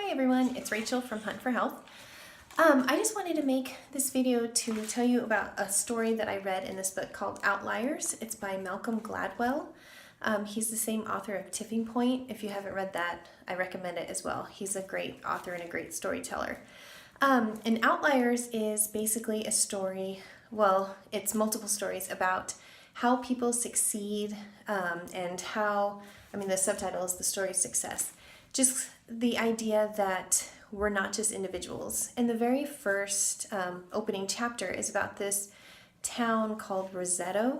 Hi everyone, it's Rachel from Hunt for Health. I just wanted to make this video to tell you about a story that I read in this book called Outliers. It's by Malcolm Gladwell. He's the same author of Tipping Point. If you haven't read that, I recommend it as well. He's a great author and a great storyteller. And Outliers is basically a story, well, it's multiple stories about how people succeed and how, the subtitle is The Story of Success. Just the idea that we're not just individuals. And the very first opening chapter is about this town called Roseto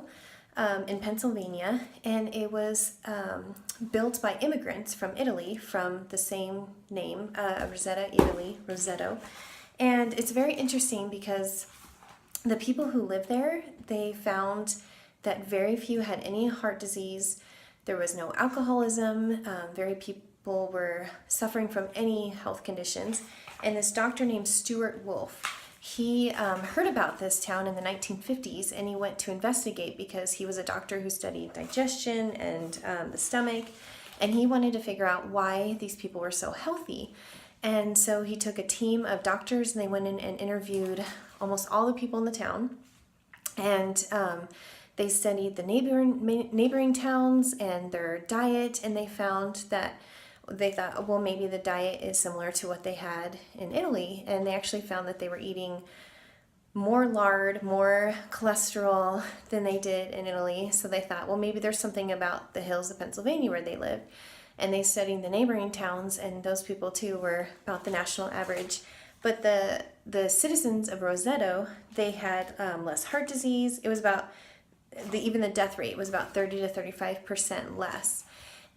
in Pennsylvania, and it was built by immigrants from Italy from the same name, Rosetta, Italy, Roseto. And it's very interesting because the people who live there, they found that very few had any heart disease. There was no alcoholism. Very people were suffering from any health conditions. And this doctor named Stuart Wolf, he heard about this town in the 1950s, and he went to investigate because he was a doctor who studied digestion and the stomach, and he wanted to figure out why these people were so healthy. And so he took a team of doctors and they went in and interviewed almost all the people in the town. And they studied the neighboring towns and their diet, and they found that they thought, well, maybe the diet is similar to what they had in Italy. And they actually found that they were eating more lard, more cholesterol than they did in Italy. So they thought, well, maybe there's something about the hills of Pennsylvania where they lived. And they studied the neighboring towns, and those people too were about the national average. But the citizens of Roseto, they had less heart disease. It was about, even the death rate was about 30 to 35% less.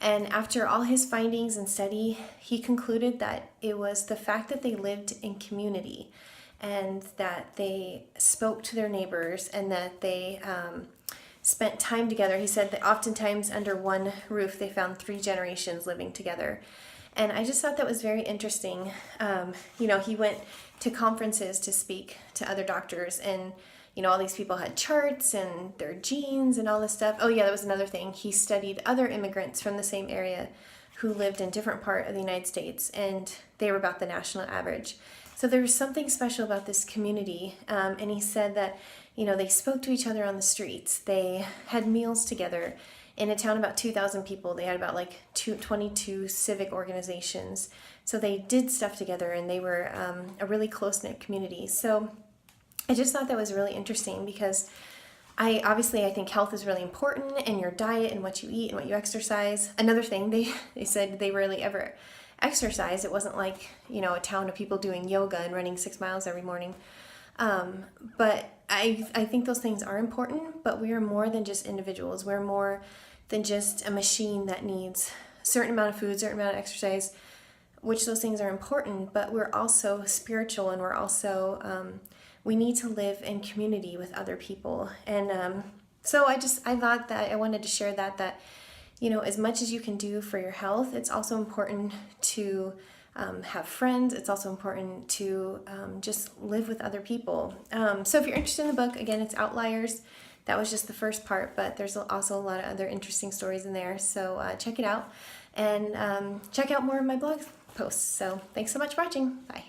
And after all his findings and study, he concluded that it was the fact that they lived in community and that they spoke to their neighbors and that they spent time together. He said that oftentimes under one roof they found 3 generations living together. And I just thought that was very interesting. He went to conferences to speak to other doctors, and all these people had charts and their genes and all this stuff. Oh yeah, that was another thing. He studied other immigrants from the same area who lived in different part of the United States, and they were about the national average. So there was something special about this community, and he said that, they spoke to each other on the streets. They had meals together. In a town about 2,000 people, they had about 22 civic organizations. So they did stuff together, and they were a really close-knit community. So I just thought that was really interesting because I think health is really important, and your diet and what you eat and what you exercise. Another thing, they said they rarely ever exercise. It wasn't like, a town of people doing yoga and running 6 miles every morning. But I think those things are important, but we are more than just individuals. We're more than just a machine that needs a certain amount of food, certain amount of exercise, which those things are important, but we're also spiritual, and we're also, we need to live in community with other people. And so I thought that I wanted to share that as much as you can do for your health, it's also important to have friends. It's also important to just live with other people. So if you're interested in the book, again, it's Outliers. That was just the first part, but there's also a lot of other interesting stories in there. So check it out, and check out more of my blog posts. So thanks so much for watching. Bye.